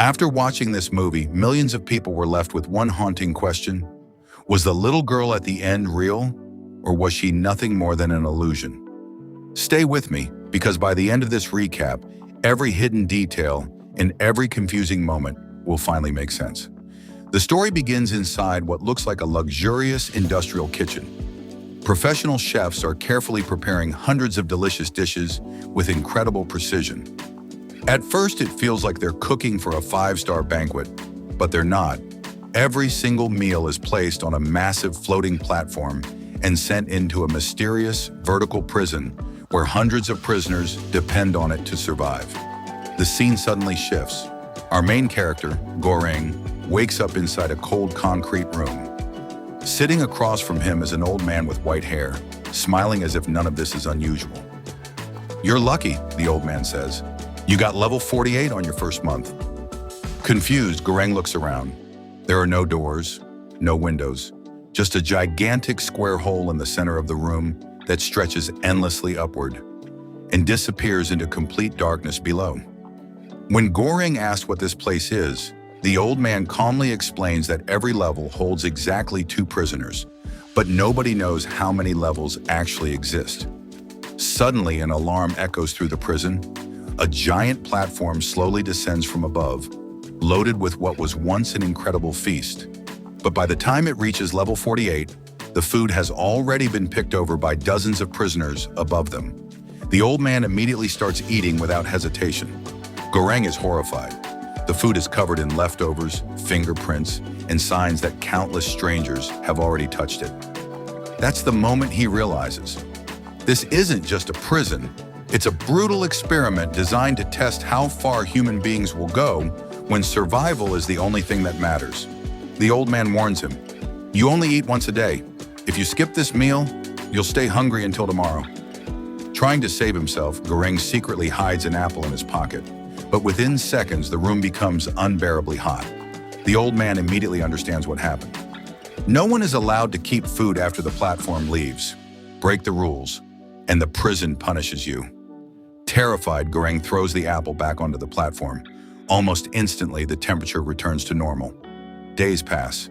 After watching this movie, millions of people were left with one haunting question. Was the little girl at the end real, or was she nothing more than an illusion? Stay with me, because by the end of this recap, every hidden detail and every confusing moment will finally make sense. The story begins inside what looks like a luxurious industrial kitchen. Professional chefs are carefully preparing hundreds of delicious dishes with incredible precision. At first, it feels like they're cooking for a five-star banquet, but they're not. Every single meal is placed on a massive floating platform and sent into a mysterious vertical prison where hundreds of prisoners depend on it to survive. The scene suddenly shifts. Our main character, Goreng, wakes up inside a cold concrete room. Sitting across from him is an old man with white hair, smiling as if none of this is unusual. "You're lucky," the old man says. "You got level 48 on your first month." Confused, Goreng looks around. There are no doors, no windows, just a gigantic square hole in the center of the room that stretches endlessly upward and disappears into complete darkness below. When Goreng asks what this place is, the old man calmly explains that every level holds exactly 2 prisoners, but nobody knows how many levels actually exist. Suddenly, an alarm echoes through the prison. A giant platform slowly descends from above, loaded with what was once an incredible feast. But by the time it reaches level 48, the food has already been picked over by dozens of prisoners above them. The old man immediately starts eating without hesitation. Goreng is horrified. The food is covered in leftovers, fingerprints, and signs that countless strangers have already touched it. That's the moment he realizes. This isn't just a prison. It's a brutal experiment designed to test how far human beings will go when survival is the only thing that matters. The old man warns him, "You only eat once a day. If you skip this meal, you'll stay hungry until tomorrow." Trying to save himself, Goreng secretly hides an apple in his pocket. But within seconds, the room becomes unbearably hot. The old man immediately understands what happened. No one is allowed to keep food after the platform leaves. Break the rules, and the prison punishes you. Terrified, Goreng throws the apple back onto the platform. Almost instantly, the temperature returns to normal. Days pass.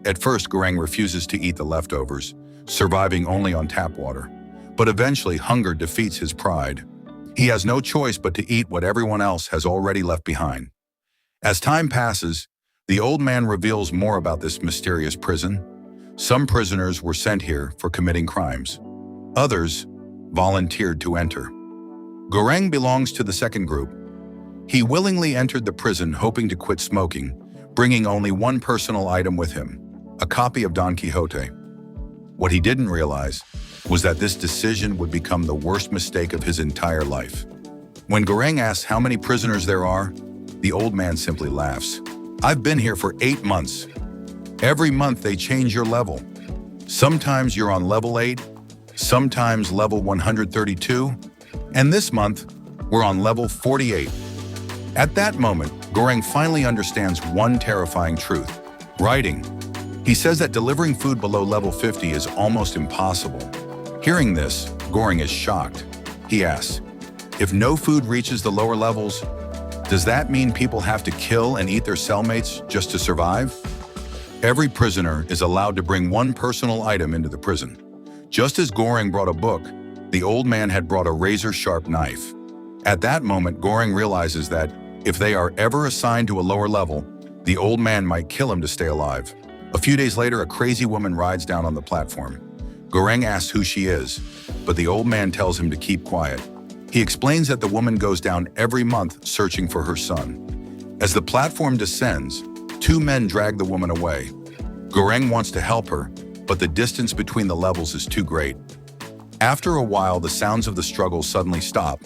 At first, Goreng refuses to eat the leftovers, surviving only on tap water. But eventually, hunger defeats his pride. He has no choice but to eat what everyone else has already left behind. As time passes, the old man reveals more about this mysterious prison. Some prisoners were sent here for committing crimes. Others volunteered to enter. Goreng belongs to the second group. He willingly entered the prison hoping to quit smoking, bringing only one personal item with him, a copy of Don Quixote. What he didn't realize was that this decision would become the worst mistake of his entire life. When Goreng asks how many prisoners there are, the old man simply laughs. "I've been here for 8 months. Every month they change your level. Sometimes you're on level 8, sometimes level 132, and this month, we're on level 48. At that moment, Goreng finally understands one terrifying truth. Writing. He says that delivering food below level 50 is almost impossible. Hearing this, Goreng is shocked. He asks, "If no food reaches the lower levels, does that mean people have to kill and eat their cellmates just to survive?" Every prisoner is allowed to bring one personal item into the prison. Just as Goreng brought a book, the old man had brought a razor-sharp knife. At that moment, Goreng realizes that if they are ever assigned to a lower level, the old man might kill him to stay alive. A few days later, a crazy woman rides down on the platform. Goreng asks who she is, but the old man tells him to keep quiet. He explains that the woman goes down every month searching for her son. As the platform descends, 2 men drag the woman away. Goreng wants to help her, but the distance between the levels is too great. After a while, the sounds of the struggle suddenly stop,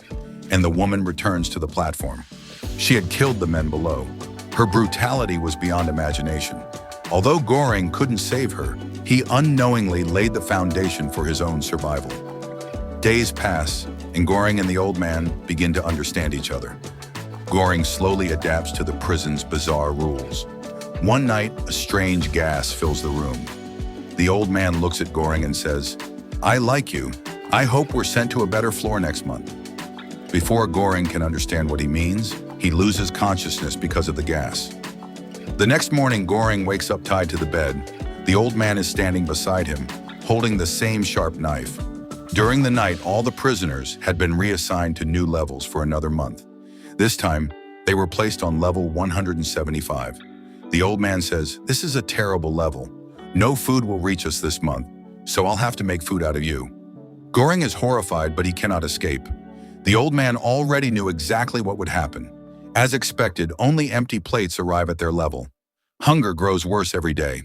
and the woman returns to the platform. She had killed the men below. Her brutality was beyond imagination. Although Goreng couldn't save her, he unknowingly laid the foundation for his own survival. Days pass, and Goreng and the old man begin to understand each other. Goreng slowly adapts to the prison's bizarre rules. One night, a strange gas fills the room. The old man looks at Goreng and says, "I like you. I hope we're sent to a better floor next month." Before Goreng can understand what he means, He loses consciousness because of the gas. The next morning, Goring wakes up tied to the bed. The old man is standing beside him, holding the same sharp knife. During the night, all the prisoners had been reassigned to new levels for another month. This time, they were placed on level 175. The old man says, "This is a terrible level. No food will reach us this month, so I'll have to make food out of you." Goring is horrified, but he cannot escape. The old man already knew exactly what would happen. As expected, only empty plates arrive at their level. Hunger grows worse every day.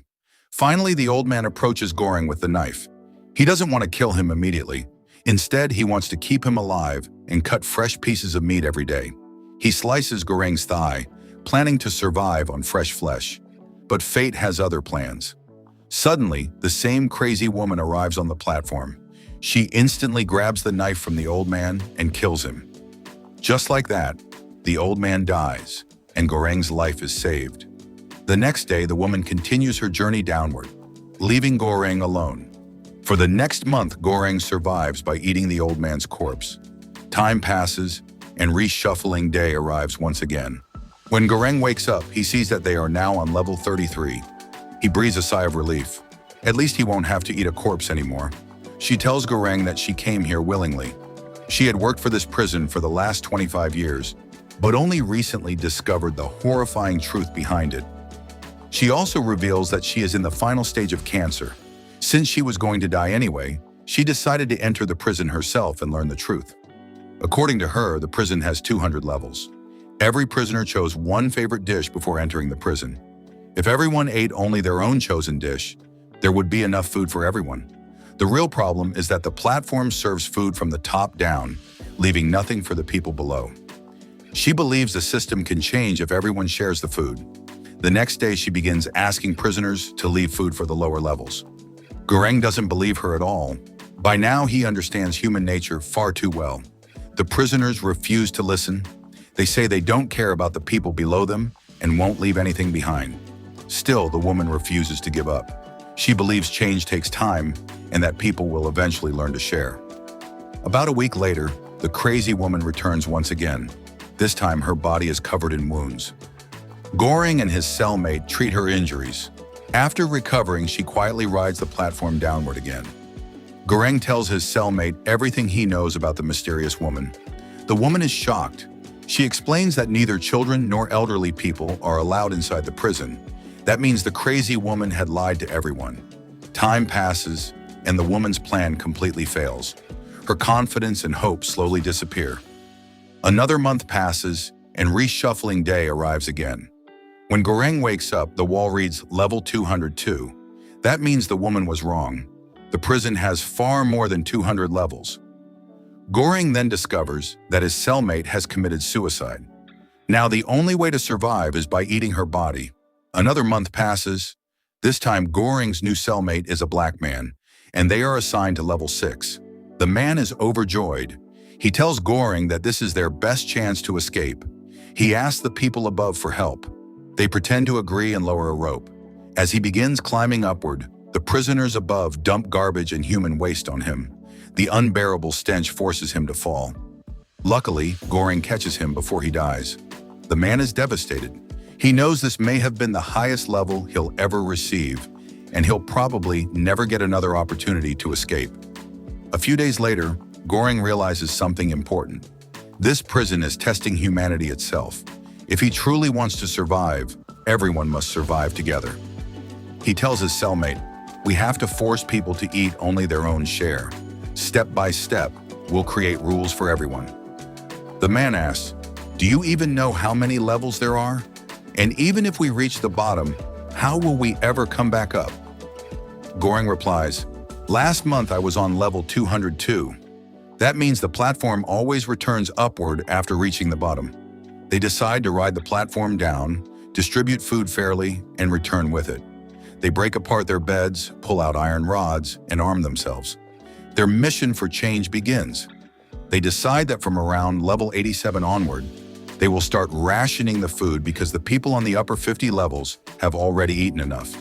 Finally, the old man approaches Goring with the knife. He doesn't want to kill him immediately. Instead, he wants to keep him alive and cut fresh pieces of meat every day. He slices Goring's thigh, planning to survive on fresh flesh. But fate has other plans. Suddenly, the same crazy woman arrives on the platform. She instantly grabs the knife from the old man and kills him. Just like that, the old man dies, and Goring's life is saved. The next day, the woman continues her journey downward, leaving Goring alone. For the next month, Goring survives by eating the old man's corpse. Time passes, and reshuffling day arrives once again. When Goring wakes up, he sees that they are now on level 33. He breathes a sigh of relief. At least he won't have to eat a corpse anymore. She tells Goring that she came here willingly. She had worked for this prison for the last 25 years, but only recently discovered the horrifying truth behind it. She also reveals that she is in the final stage of cancer. Since she was going to die anyway, she decided to enter the prison herself and learn the truth. According to her, the prison has 200 levels. Every prisoner chose one favorite dish before entering the prison. If everyone ate only their own chosen dish, there would be enough food for everyone. The real problem is that the platform serves food from the top down, leaving nothing for the people below. She believes the system can change if everyone shares the food. The next day, she begins asking prisoners to leave food for the lower levels. Goring doesn't believe her at all. By now, he understands human nature far too well. The prisoners refuse to listen. They say they don't care about the people below them and won't leave anything behind. Still, the woman refuses to give up. She believes change takes time and that people will eventually learn to share. About a week later, the crazy woman returns once again. This time, her body is covered in wounds. Goring and his cellmate treat her injuries. After recovering, she quietly rides the platform downward again. Goring tells his cellmate everything he knows about the mysterious woman. The woman is shocked. She explains that neither children nor elderly people are allowed inside the prison. That means the crazy woman had lied to everyone. Time passes, and the woman's plan completely fails. Her confidence and hope slowly disappear. Another month passes, and reshuffling day arrives again. When Goring wakes up, the wall reads level 202. That means the woman was wrong. The prison has far more than 200 levels. Goring then discovers that his cellmate has committed suicide. Now the only way to survive is by eating her body. Another month passes. This time, Goring's new cellmate is a black man, and they are assigned to level 6. The man is overjoyed. He tells Goring that this is their best chance to escape. He asks the people above for help. They pretend to agree and lower a rope. As he begins climbing upward, the prisoners above dump garbage and human waste on him. The unbearable stench forces him to fall. Luckily, Goring catches him before he dies. The man is devastated. He knows this may have been the highest level he'll ever receive, and he'll probably never get another opportunity to escape. A few days later, Goring realizes something important. This prison is testing humanity itself. If he truly wants to survive, everyone must survive together. He tells his cellmate, "We have to force people to eat only their own share. Step by step, we'll create rules for everyone." The man asks, "Do you even know how many levels there are? And even if we reach the bottom, how will we ever come back up?" Goring replies, "Last month I was on level 202. That means the platform always returns upward after reaching the bottom." They decide to ride the platform down, distribute food fairly, and return with it. They break apart their beds, pull out iron rods, and arm themselves. Their mission for change begins. They decide that from around level 87 onward, they will start rationing the food because the people on the upper 50 levels have already eaten enough.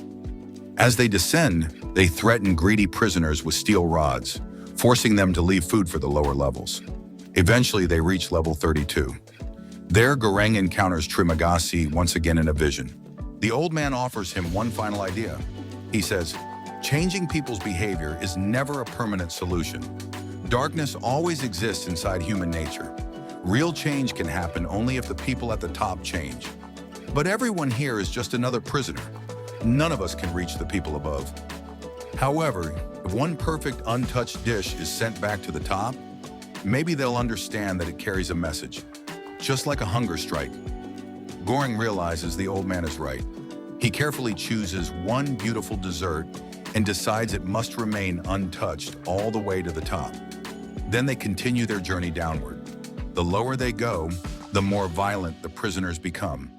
As they descend, they threaten greedy prisoners with steel rods, forcing them to leave food for the lower levels. Eventually, they reach level 32. There, Goreng encounters Trimagasi once again in a vision. The old man offers him one final idea. He says, changing people's behavior is never a permanent solution. Darkness always exists inside human nature. Real change can happen only if the people at the top change. But everyone here is just another prisoner. None of us can reach the people above. However, if one perfect untouched dish is sent back to the top, maybe they'll understand that it carries a message, just like a hunger strike. Goreng realizes the old man is right. He carefully chooses one beautiful dessert and decides it must remain untouched all the way to the top. Then they continue their journey downward. The lower they go, the more violent the prisoners become.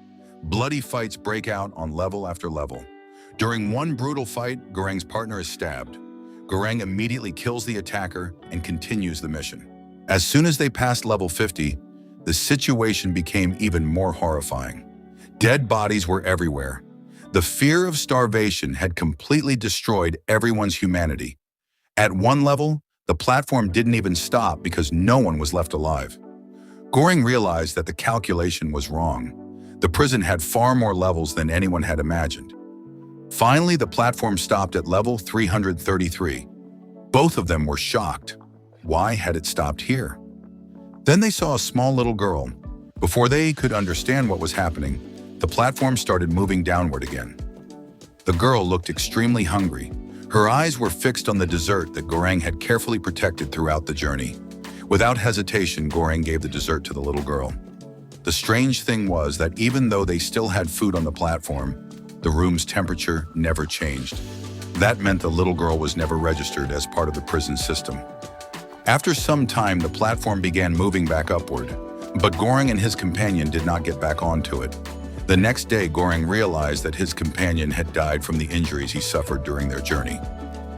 Bloody fights break out on level after level. During one brutal fight, Goreng's partner is stabbed. Goreng immediately kills the attacker and continues the mission. As soon as they passed level 50, the situation became even more horrifying. Dead bodies were everywhere. The fear of starvation had completely destroyed everyone's humanity. At one level, the platform didn't even stop because no one was left alive. Goreng realized that the calculation was wrong. The prison had far more levels than anyone had imagined. Finally, the platform stopped at level 333. Both of them were shocked. Why had it stopped here? Then they saw a small little girl. Before they could understand what was happening, the platform started moving downward again. The girl looked extremely hungry. Her eyes were fixed on the dessert that Goreng had carefully protected throughout the journey. Without hesitation, Goreng gave the dessert to the little girl. The strange thing was that even though they still had food on the platform, the room's temperature never changed. That meant the little girl was never registered as part of the prison system. After some time, the platform began moving back upward, but Goreng and his companion did not get back onto it. The next day, Goreng realized that his companion had died from the injuries he suffered during their journey.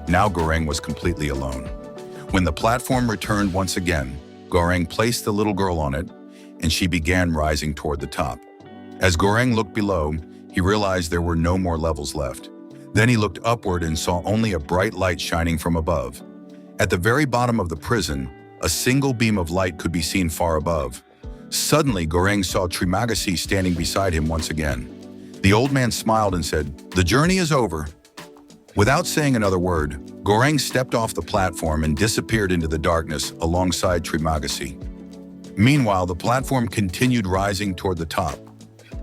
Now Goreng was completely alone. When the platform returned once again, Goreng placed the little girl on it, and she began rising toward the top. As Goreng looked below, he realized there were no more levels left. Then he looked upward and saw only a bright light shining from above. At the very bottom of the prison, a single beam of light could be seen far above. Suddenly, Goreng saw Trimagasi standing beside him once again. The old man smiled and said, "The journey is over." Without saying another word, Goreng stepped off the platform and disappeared into the darkness alongside Trimagasi. Meanwhile, the platform continued rising toward the top,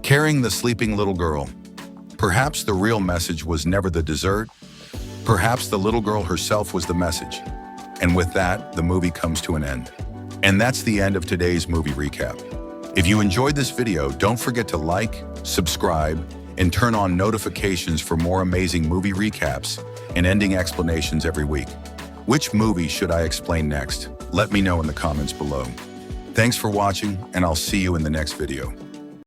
carrying the sleeping little girl. Perhaps the real message was never the dessert. Perhaps the little girl herself was the message. And with that, the movie comes to an end. And that's the end of today's movie recap. If you enjoyed this video, don't forget to like, subscribe, and turn on notifications for more amazing movie recaps and ending explanations every week. Which movie should I explain next? Let me know in the comments below. Thanks for watching, and I'll see you in the next video.